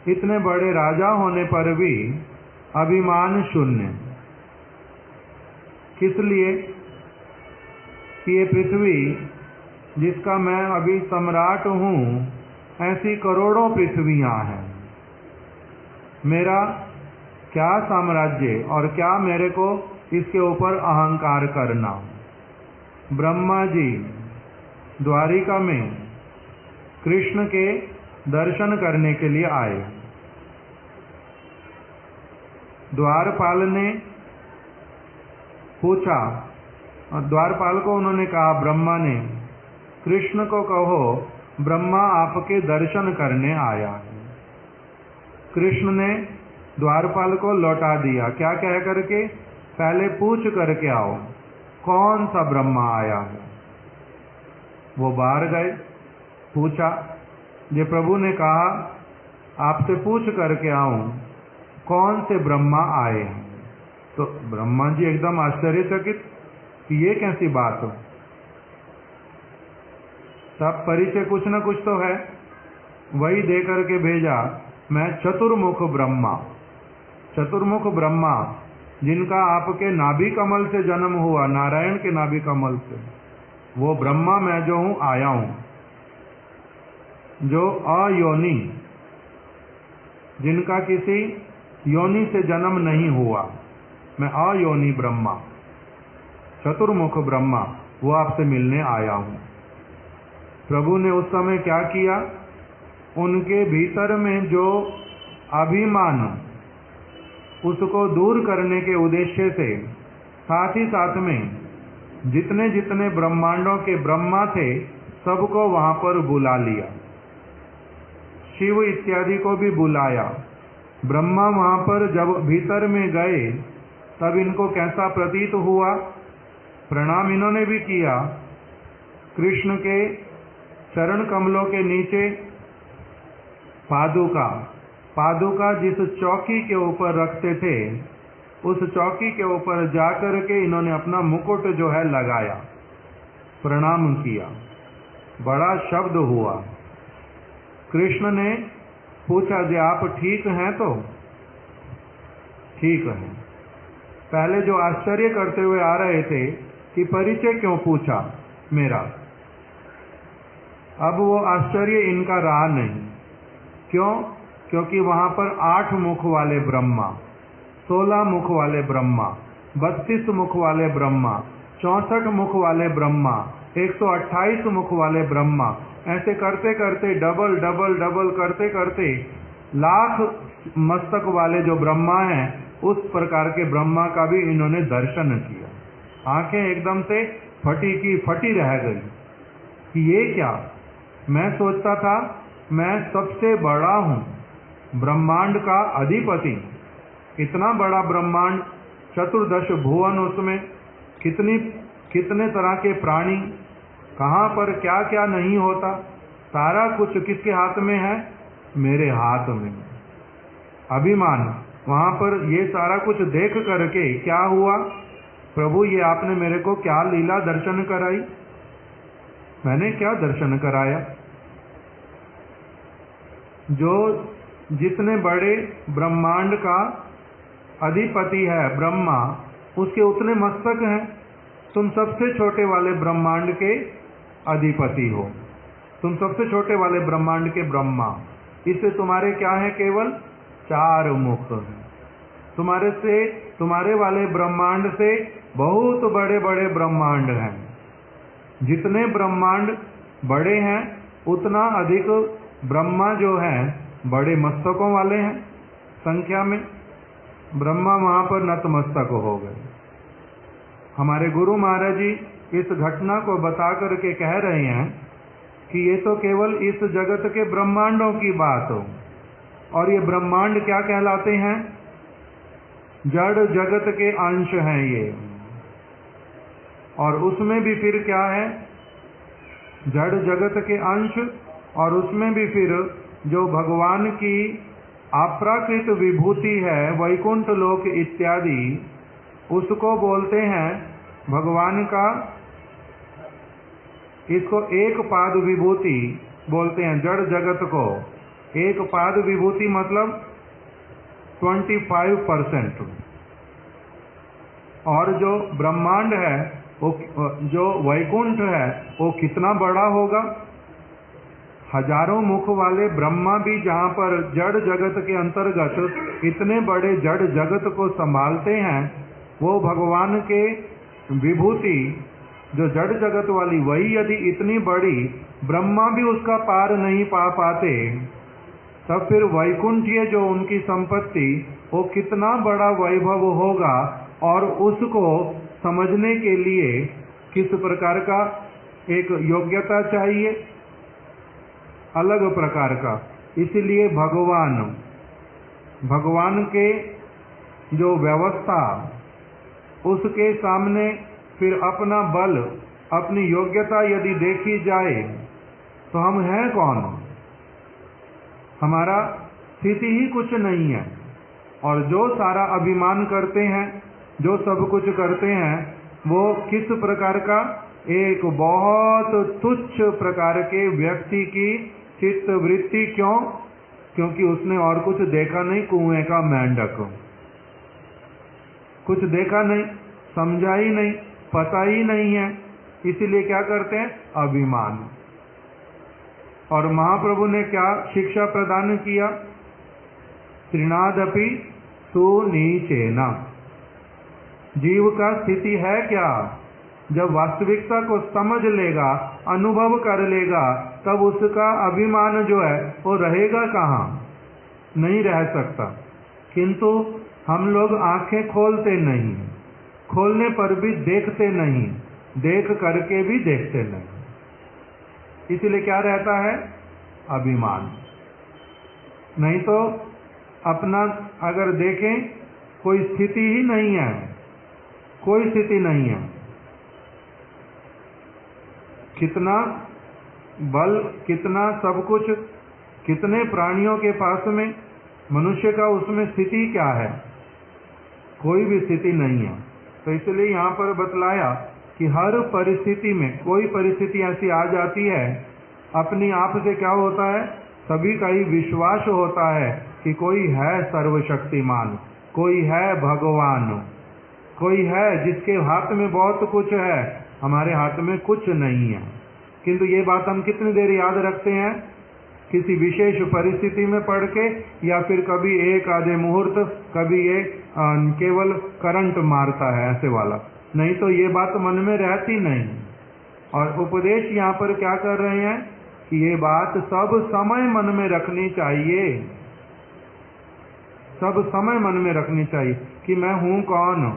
इतने बड़े राजा होने पर भी अभिमान शून्य। किस लिए? कि ये पृथ्वी जिसका मैं अभी सम्राट हूं, ऐसी करोड़ों पृथ्वियां हैं। मेरा क्या साम्राज्य और क्या मेरे को इसके ऊपर अहंकार करना। ब्रह्मा जी द्वारिका में कृष्ण के दर्शन करने के लिए आए। द्वारपाल ने पूछा, द्वारपाल को उन्होंने कहा, ब्रह्मा ने, कृष्ण को कहो ब्रह्मा आपके दर्शन करने आया है। कृष्ण ने द्वारपाल को लौटा दिया। क्या कह करके? पहले पूछ करके आओ कौन सा ब्रह्मा आया है। वो बाहर गए, पूछा। ये प्रभु ने कहा आपसे पूछ करके आऊं कौन से ब्रह्मा आए हैं। तो ब्रह्मा जी एकदम आश्चर्यचकित कि ये कैसी बात हो। सब परिचय कुछ न कुछ तो है। वही दे करके भेजा, मैं चतुर्मुख ब्रह्मा। चतुर्मुख ब्रह्मा जिनका आपके नाभि कमल से जन्म हुआ, नारायण के नाभि कमल से, वो ब्रह्मा मैं जो हूं आया हूं। जो अयोनि, जिनका किसी योनि से जन्म नहीं हुआ, मैं अयोनि ब्रह्मा, चतुर्मुख ब्रह्मा, वो आपसे मिलने आया हूं। प्रभु ने उस समय क्या किया? उनके भीतर में जो अभिमान, उसको दूर करने के उद्देश्य से साथ ही साथ में जितने जितने ब्रह्मांडों के ब्रह्मा थे सबको वहां पर बुला लिया। शिव इत्यादि को भी बुलाया। ब्रह्मा वहां पर जब भीतर में गए तब इनको कैसा प्रतीत हुआ? प्रणाम इन्होंने भी किया। कृष्ण के चरण कमलों के नीचे पादुका, पादुका जिस चौकी के ऊपर रखते थे, उस चौकी के ऊपर जाकर के इन्होंने अपना मुकुट जो है लगाया, प्रणाम किया। बड़ा शब्द हुआ। कृष्ण ने पूछा, जी आप ठीक हैं? तो ठीक है। पहले जो आश्चर्य करते हुए आ रहे थे कि परिचय क्यों पूछा मेरा, अब वो आश्चर्य इनका रहा नहीं। क्यों? क्योंकि वहां पर 8 मुख वाले ब्रह्मा, 16 मुख वाले ब्रह्मा, 32 मुख वाले ब्रह्मा, 64 मुख वाले ब्रह्मा, 128 मुख वाले ब्रह्मा, ऐसे करते करते डबल डबल डबल करते करते लाख मस्तक वाले जो ब्रह्मा हैं, उस प्रकार के ब्रह्मा का भी इन्होंने दर्शन किया। आंखें एकदम से फटी की फटी रह गई कि ये क्या। मैं सोचता था मैं सबसे बड़ा हूं, ब्रह्मांड का अधिपति। इतना बड़ा ब्रह्मांड, चतुर्दश भुवन, उसमें कितने तरह के प्राणी, कहां पर क्या क्या नहीं होता, सारा कुछ किसके हाथ में है? मेरे हाथ में। अभिमान। वहां पर ये सारा कुछ देख करके क्या हुआ? प्रभु ये आपने मेरे को क्या लीला दर्शन कराई? मैंने क्या दर्शन कराया? जो जितने बड़े ब्रह्मांड का अधिपति है ब्रह्मा, उसके उतने मस्तक हैं। तुम सबसे छोटे वाले ब्रह्मांड के अधिपति हो, तुम सबसे छोटे वाले ब्रह्मांड के ब्रह्मा। इससे तुम्हारे क्या है? केवल 4 मुख हैं। तुम्हारे वाले ब्रह्मांड से बहुत बड़े बड़े ब्रह्मांड हैं। जितने ब्रह्मांड बड़े हैं उतना अधिक ब्रह्मा जो है बड़े मस्तकों वाले हैं संख्या में। ब्रह्मा वहां पर नतमस्तक हो गए। हमारे गुरु महाराज जी इस घटना को बता करके कह रहे हैं कि ये तो केवल इस जगत के ब्रह्मांडों की बात हो, और ये ब्रह्मांड क्या कहलाते हैं? जड़ जगत के अंश हैं ये। और उसमें भी फिर क्या है? जड़ जगत के अंश, और उसमें भी फिर जो भगवान की अप्राकृत विभूति है, वैकुंठ लोक इत्यादि, उसको बोलते हैं भगवान का, इसको एक पाद विभूति बोलते हैं। जड़ जगत को एक पाद विभूति मतलब 25%। और जो ब्रह्मांड है वो, जो वैकुंठ है, वो कितना बड़ा होगा? हजारों मुख वाले ब्रह्मा भी जहाँ पर जड़ जगत के अंतर्गत इतने बड़े जड़ जगत को संभालते हैं, वो भगवान के विभूति जो जड़ जगत वाली, वही यदि इतनी बड़ी ब्रह्मा भी उसका पार नहीं पा पाते, तब फिर वैकुंठीय जो उनकी संपत्ति, वो कितना बड़ा वैभव होगा। और उसको समझने के लिए किस प्रकार का एक योग्यता चाहिए? अलग प्रकार का। इसलिए भगवान के जो व्यवस्था, उसके सामने फिर अपना बल, अपनी योग्यता यदि देखी जाए तो हम हैं कौन? हमारा स्थिति ही कुछ नहीं है। और जो सारा अभिमान करते हैं, जो सब कुछ करते हैं, वो किस प्रकार का? एक बहुत तुच्छ प्रकार के व्यक्ति की चित्त वृत्ति। क्यों? क्योंकि उसने और कुछ देखा नहीं, कुएं का मेंढक। कुछ देखा नहीं, समझा ही नहीं, पता ही नहीं है, इसीलिए क्या करते हैं? अभिमान। और महाप्रभु ने क्या शिक्षा प्रदान किया? त्रिनादपि सुनीचेन। जीव का स्थिति है क्या? जब वास्तविकता को समझ लेगा, अनुभव कर लेगा, तब उसका अभिमान जो है वो रहेगा कहाँ? नहीं रह सकता। किंतु हम लोग आंखें खोलते नहीं, खोलने पर भी देखते नहीं, देख करके भी देखते नहीं। इसलिए क्या रहता है? अभिमान। नहीं तो अपना अगर देखें, कोई स्थिति ही नहीं है, कोई स्थिति नहीं है। कितना बल, कितना सब कुछ, कितने प्राणियों के पास में, मनुष्य का उसमें स्थिति क्या है? कोई भी स्थिति नहीं है। तो इसलिए यहाँ पर बतलाया कि हर परिस्थिति में कोई परिस्थिति ऐसी आ जाती है, अपनी आप से क्या होता है? सभी का ही विश्वास होता है कि कोई है सर्वशक्तिमान, कोई है भगवान, कोई है जिसके हाथ में बहुत कुछ है, हमारे हाथ में कुछ नहीं है। किंतु ये बात हम कितनी देर याद रखते हैं? किसी विशेष परिस्थिति में पढ़ के, या फिर कभी एक आधे मुहूर्त, कभी ये केवल करंट मारता है ऐसे वाला, नहीं तो ये बात मन में रहती नहीं। और उपदेश यहाँ पर क्या कर रहे हैं कि ये बात सब समय मन में रखनी चाहिए, सब समय मन में रखनी चाहिए कि मैं हूँ कौन,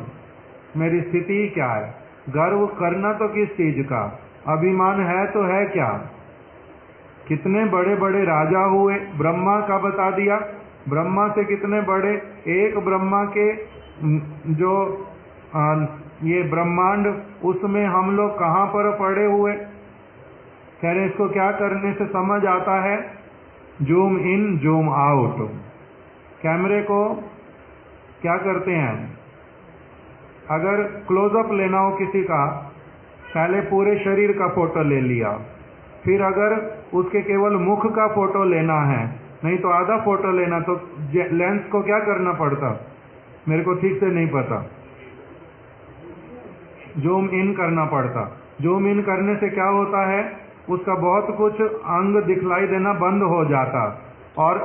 मेरी स्थिति क्या है। गर्व करना तो किस चीज का? अभिमान है तो है क्या? कितने बड़े बड़े राजा हुए, ब्रह्मा का बता दिया, ब्रह्मा से कितने बड़े, एक ब्रह्मा के जो ये ब्रह्मांड, उसमें हम लोग कहाँ पर पड़े हुए। कह रहे इसको क्या करने से समझ आता है? Zoom in zoom out. कैमरे को क्या करते हैं? अगर क्लोजअप लेना हो किसी का, पहले पूरे शरीर का फोटो ले लिया, फिर अगर उसके केवल मुख का फोटो लेना है, नहीं तो आधा फोटो लेना, तो लेंस को क्या करना पड़ता? मेरे को ठीक से नहीं पता, जूम इन करना पड़ता। जूम इन करने से क्या होता है? उसका बहुत कुछ अंग दिखलाई देना बंद हो जाता, और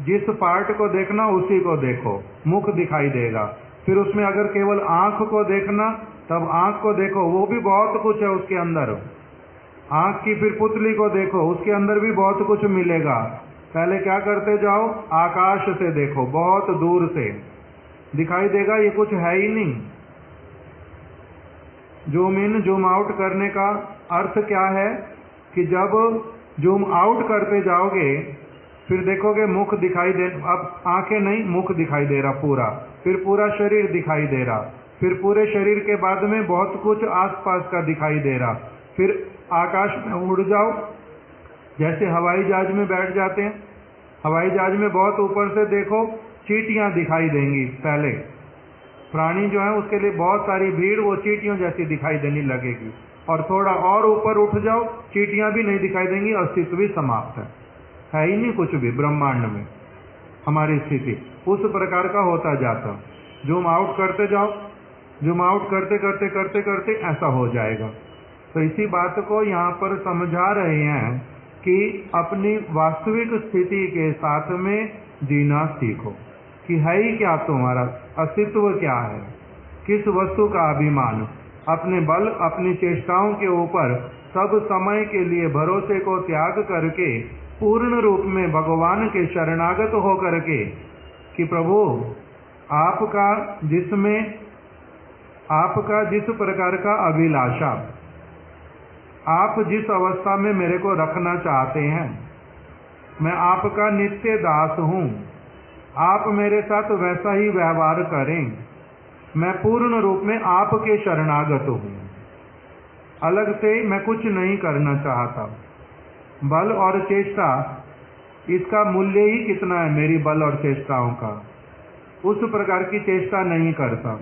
जिस पार्ट को देखना उसी को देखो, मुख दिखाई देगा। फिर उसमें अगर केवल आंख को देखना, तब आंख को देखो, वो भी बहुत कुछ है उसके अंदर। आंख की फिर पुतली को देखो, उसके अंदर भी बहुत कुछ मिलेगा। पहले क्या करते जाओ, आकाश से देखो, बहुत दूर से दिखाई देगा ये कुछ है ही नहीं। जूम इन जूम आउट करने का अर्थ क्या है कि जब जूम आउट करते जाओगे फिर देखोगे मुख दिखाई दे, अब आंखें नहीं, मुख दिखाई दे रहा पूरा, फिर पूरा शरीर दिखाई दे रहा, फिर पूरे शरीर के बाद में बहुत कुछ आसपास का दिखाई दे रहा। फिर आकाश में उड़ जाओ, जैसे हवाई जहाज में बैठ जाते हैं, हवाई जहाज में बहुत ऊपर से देखो, चींटियां दिखाई देंगी। पहले प्राणी जो है उसके लिए बहुत सारी भीड़, वो चींटियों जैसी दिखाई देने लगेगी। और थोड़ा और ऊपर उठ जाओ, चींटियां भी नहीं दिखाई देंगी, अस्तित्व भी समाप्त है ही नहीं कुछ भी ब्रह्मांड में। हमारी स्थिति उस प्रकार का होता जाता। जूम आउट करते जाओ, जूम आउट करते करते करते करते ऐसा हो जाएगा। तो इसी बात को यहाँ पर समझा रहे हैं कि अपनी वास्तविक स्थिति के साथ में जीना सीखो कि है ही क्या, तुम्हारा अस्तित्व क्या है, किस वस्तु का अभिमान। अपने बल अपनी चेष्टाओं के ऊपर सब समय के लिए भरोसे को त्याग करके पूर्ण रूप में भगवान के शरणागत हो करके कि प्रभु आपका जिस प्रकार का अभिलाषा, आप जिस अवस्था में मेरे को रखना चाहते हैं, मैं आपका नित्य दास हूँ, आप मेरे साथ वैसा ही व्यवहार करें। मैं पूर्ण रूप में आपके शरणागत हूँ, अलग से मैं कुछ नहीं करना चाहता। बल और चेष्टा, इसका मूल्य ही कितना है मेरी बल और चेष्टाओं का, उस प्रकार की चेष्टा नहीं करता।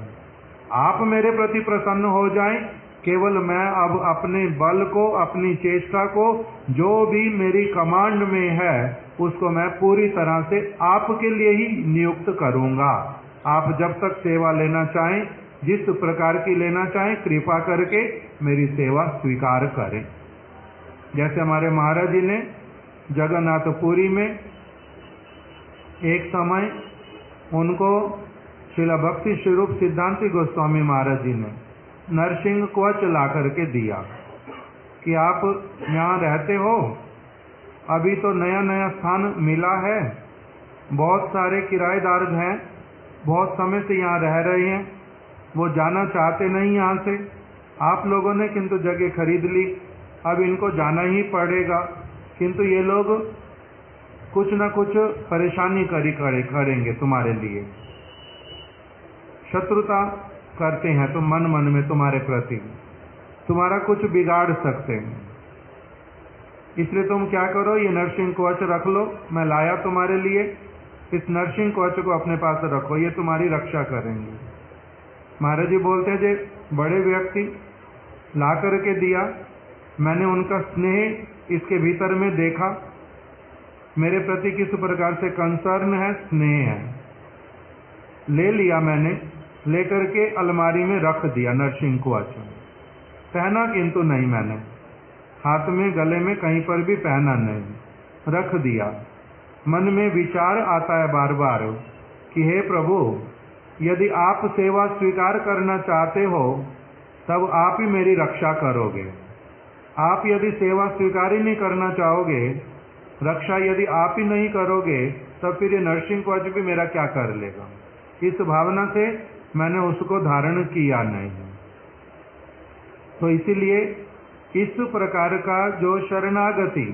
आप मेरे प्रति प्रसन्न हो जाएं, केवल मैं अब अपने बल को, अपनी चेष्टा को, जो भी मेरी कमांड में है उसको मैं पूरी तरह से आपके लिए ही नियुक्त करूंगा। आप जब तक सेवा लेना चाहें, जिस प्रकार की लेना चाहें, कृपा करके मेरी सेवा स्वीकार करें। जैसे हमारे महाराज जी ने जगन्नाथपुरी में एक समय उनको श्रील भक्ति स्वरूप सिद्धांति गोस्वामी महाराज जी ने नरसिंह कवच ला करके दिया कि आप यहाँ रहते हो, अभी तो नया नया स्थान मिला है, बहुत सारे किराएदार हैं, बहुत समय से यहाँ रह रहे हैं, वो जाना चाहते नहीं यहाँ से। आप लोगों ने किंतु जगह खरीद ली, अब इनको जाना ही पड़ेगा, किंतु ये लोग कुछ न कुछ परेशानी करेंगे तुम्हारे लिए, शत्रुता करते हैं तो मन मन में तुम्हारे प्रति, तुम्हारा कुछ बिगाड़ सकते हैं। इसलिए तुम क्या करो, ये नरसिंह कवच रख लो, मैं लाया तुम्हारे लिए, इस नरसिंह कवच को अपने पास रखो, ये तुम्हारी रक्षा करेंगे। महाराज जी बोलते हैं, जो बड़े व्यक्ति ला करके दिया, मैंने उनका स्नेह इसके भीतर में देखा, मेरे प्रति किस प्रकार से कंसर्न है, स्नेह है, ले लिया मैंने, लेकर के अलमारी में रख दिया नरसिंह कवच। पहना किंतु नहीं, मैंने हाथ में गले में कहीं पर भी पहना नहीं, रख दिया। मन में विचार आता है बार बार कि हे प्रभु, यदि आप सेवा स्वीकार करना चाहते हो तब आप ही मेरी रक्षा करोगे। आप यदि सेवा स्वीकार ही नहीं करना चाहोगे, रक्षा यदि आप ही नहीं करोगे, तब फिर ये नरसिंह कवच भी मेरा क्या कर लेगा। इस भावना से मैंने उसको धारण किया नहीं। तो इसीलिए इस प्रकार का जो शरणागति,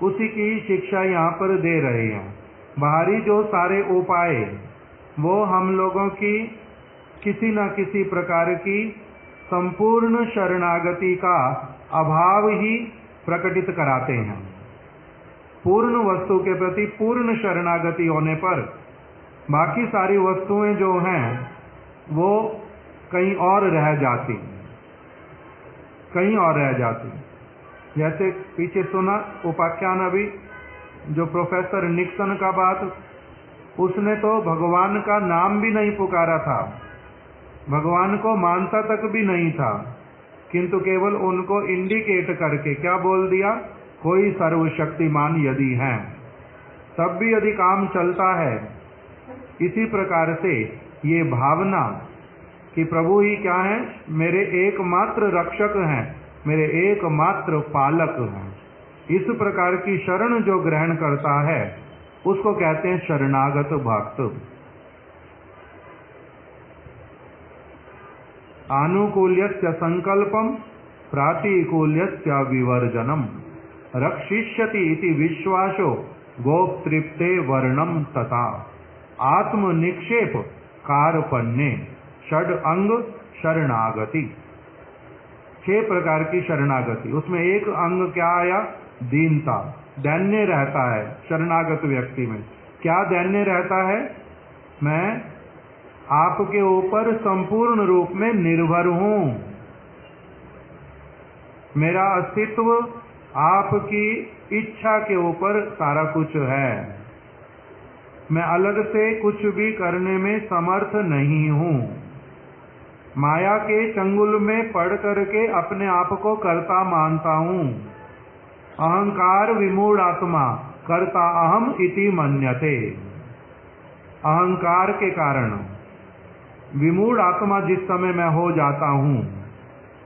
उसी की शिक्षा यहाँ पर दे रहे हैं। बाहरी जो सारे उपाय वो हम लोगों की किसी न किसी प्रकार की संपूर्ण शरणागति का अभाव ही प्रकटित कराते हैं। पूर्ण वस्तु के प्रति पूर्ण शरणागति होने पर बाकी सारी वस्तुएं जो हैं वो कहीं और रह जाती, कहीं और रह जाती। जैसे पीछे सुना उपाख्यान अभी, जो प्रोफेसर निक्सन का बात, उसने तो भगवान का नाम भी नहीं पुकारा था, भगवान को मानता तक भी नहीं था, किंतु केवल उनको इंडिकेट करके क्या बोल दिया, कोई सर्वशक्तिमान यदि है, तब भी यदि काम चलता है। इसी प्रकार से ये भावना कि प्रभु ही क्या है, मेरे एकमात्र रक्षक हैं, मेरे एकमात्र पालक हैं। इस प्रकार की शरण जो ग्रहण करता है उसको कहते हैं शरणागत भक्त। आनुकूल्यस्य संकल्पम प्रातिकूल्यस्य विवर्जनम रक्षिष्यति इति विश्वासो गोप्तृप्ते वर्णम तथा आत्मनिक्षेप कार्पण्ये षड अंग शरणागति। 6 प्रकार की शरणागति। उसमें एक अंग क्या आया? दीनता, दैन्य रहता है शरणागत व्यक्ति में। क्या दैन्य रहता है? मैं आपके ऊपर संपूर्ण रूप में निर्भर हूं, मेरा अस्तित्व आपकी इच्छा के ऊपर सारा कुछ है, मैं अलग से कुछ भी करने में समर्थ नहीं हूं। माया के चंगुल में पड़ करके अपने आप को कर्ता मानता हूं। अहंकार विमूढ़ आत्मा कर्ता अहम इति मन्यते। अहंकार के कारण विमूढ़ आत्मा जिस समय मैं हो जाता हूं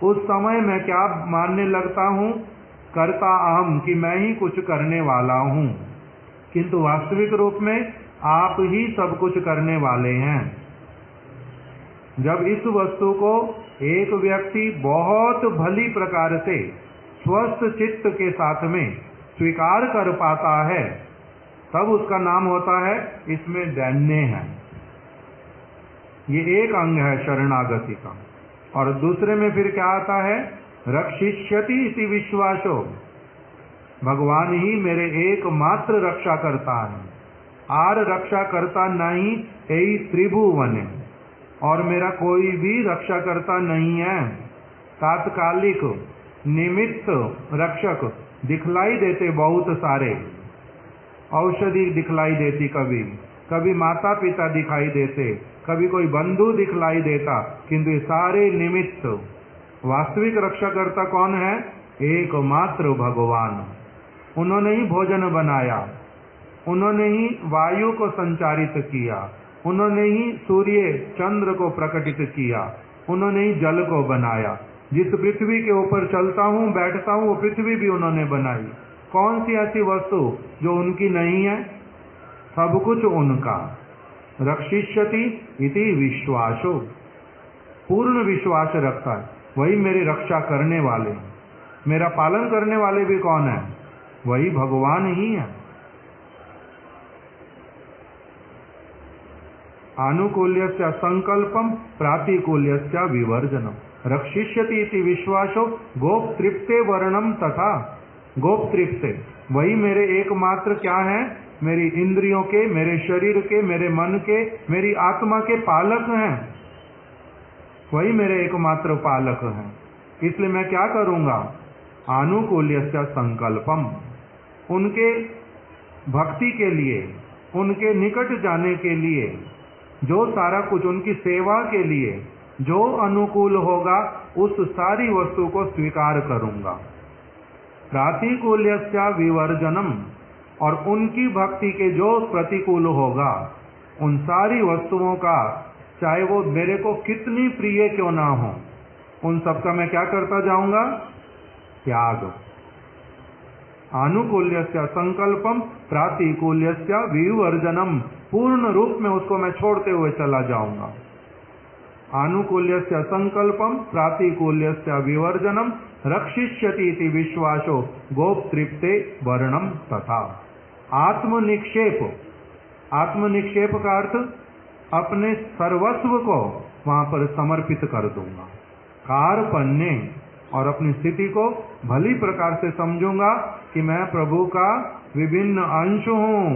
उस समय मैं क्या मानने लगता हूं? कर्ता अहम, कि मैं ही कुछ करने वाला हूं। किंतु वास्तविक रूप में आप ही सब कुछ करने वाले हैं। जब इस वस्तु को एक व्यक्ति बहुत भली प्रकार से स्वस्थ चित्त के साथ में स्वीकार कर पाता है तब उसका नाम होता है इसमें दैन्य है। ये एक अंग है शरणागति का। और दूसरे में फिर क्या आता है? रक्षिष्यति इति विश्वासो, भगवान ही मेरे एकमात्र रक्षा करता है, आर रक्षा करता नहीं यही त्रिभुवन, और मेरा कोई भी रक्षा करता नहीं है। तात्कालिक निमित्त रक्षक दिखलाई देते बहुत सारे, औषधि दिखलाई देती, कभी कभी माता पिता दिखाई देते, कभी कोई बंधु दिखलाई देता, किंतु ये सारे निमित्त। वास्तविक रक्षाकर्ता कौन है? एकमात्र भगवान। उन्होंने ही भोजन बनाया, उन्होंने ही वायु को संचारित किया, उन्होंने ही सूर्य चंद्र को प्रकटित किया, उन्होंने ही जल को बनाया। जिस पृथ्वी के ऊपर चलता हूँ बैठता हूँ वो पृथ्वी भी उन्होंने बनाई। कौन सी ऐसी वस्तु जो उनकी नहीं है? सब कुछ उनका। रक्षिष्यति इति विश्वासो, पूर्ण विश्वास रखता है, वही मेरी रक्षा करने वाले। मेरा पालन करने वाले भी कौन है? वही भगवान ही है। आनुकूल्यस्य संकल्पम प्रातिकूल्यस्य विवर्जनम रक्षिष्यति इति विश्वासो गोप्तृप्ते वर्णम तथा। गोप्तृप्ते, वही मेरे एकमात्र क्या है? मेरी इंद्रियों के, मेरे शरीर के, मेरे मन के, मेरी आत्मा के पालक हैं। वही मेरे एकमात्र पालक हैं। इसलिए मैं क्या करूंगा? आनुकूल्यस्य संकल्पम, उनके भक्ति के लिए, उनके निकट जाने के लिए, जो सारा कुछ उनकी सेवा के लिए जो अनुकूल होगा उस सारी वस्तु को स्वीकार करूंगा। प्रातिकूल्यस्य विवर्जनम, और उनकी भक्ति के जो प्रतिकूल होगा उन सारी वस्तुओं का, चाहे वो मेरे को कितनी प्रिय क्यों ना हो, उन सबका मैं क्या करता जाऊंगा? त्याग। आनुकूल्यस्य संकल्पम प्रातिकूल्यस्य विवर्जनम, पूर्ण रूप में उसको मैं छोड़ते हुए चला जाऊंगा। आनुकूल्यस्य संकल्पम प्रातिकूल्यस्य विवर्जनम रक्षिष्यति इति विश्वासो गोप्तृप्ते वर्णम तथा। आत्मनिक्षेप, आत्मनिक्षेप का अर्थ अपने सर्वस्व को वहां पर समर्पित कर दूंगा। कार्पण्य, और अपनी स्थिति को भली प्रकार से समझूंगा कि मैं प्रभु का विभिन्न अंश हूं,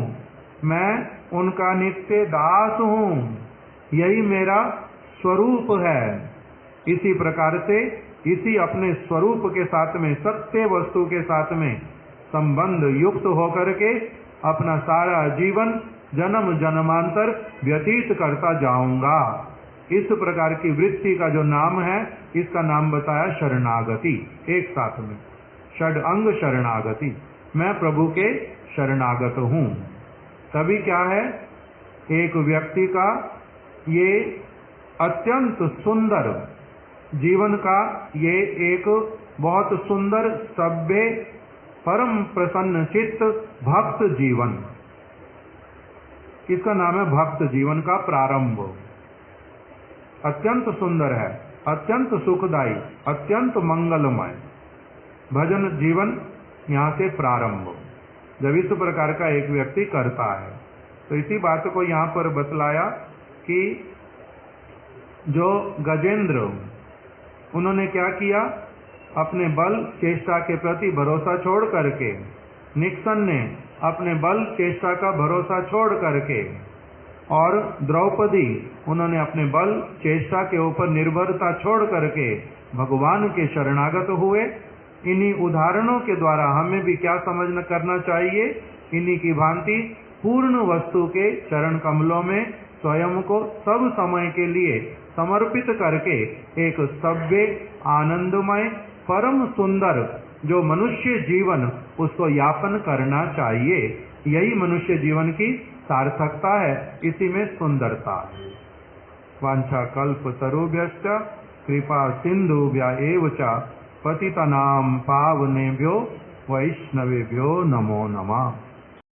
मैं उनका नित्य दास हूं, यही मेरा स्वरूप है। इसी प्रकार से इसी अपने स्वरूप के साथ में, सत्य वस्तु के साथ में संबंध युक्त होकर के अपना सारा जीवन जन्म जन्मांतर व्यतीत करता जाऊंगा। इस प्रकार की वृत्ति का जो नाम है, इसका नाम बताया शरणागति। एक साथ में षड अंग शरणागति, मैं प्रभु के शरणागत हूं। तभी क्या है, एक व्यक्ति का ये अत्यंत सुंदर जीवन का ये एक बहुत सुंदर, सभ्य, परम प्रसन्न चित्त भक्त जीवन। इसका नाम है भक्त जीवन का प्रारंभ। अत्यंत सुंदर है, अत्यंत सुखदायी, अत्यंत मंगलमय भजन जीवन यहाँ से प्रारंभ जब इस प्रकार का एक व्यक्ति करता है। तो इसी बात को यहाँ पर बतलाया कि जो गजेंद्र, उन्होंने क्या किया, अपने बल चेष्टा के प्रति भरोसा छोड़ करके, निक्सन ने अपने बल चेष्टा का भरोसा छोड़ करके, और द्रौपदी, उन्होंने अपने बल चेष्टा के ऊपर निर्भरता छोड़ करके भगवान के शरणागत हुए। इन्हीं उदाहरणों के द्वारा हमें भी क्या समझना करना चाहिए, इन्हीं की भांति पूर्ण वस्तु के चरण कमलों में स्वयं को सब समय के लिए समर्पित करके एक सभ्य, आनंदमय, परम सुंदर जो मनुष्य जीवन, उसको यापन करना चाहिए। यही मनुष्य जीवन की सार्थकता है, इसी में सुंदरता है। वांछा कल्प तरुभ्यश्च कृपा सिंधुभ्य एव च पतितनां पावनेभ्यो वैष्णवेभ्यो नमो नमः।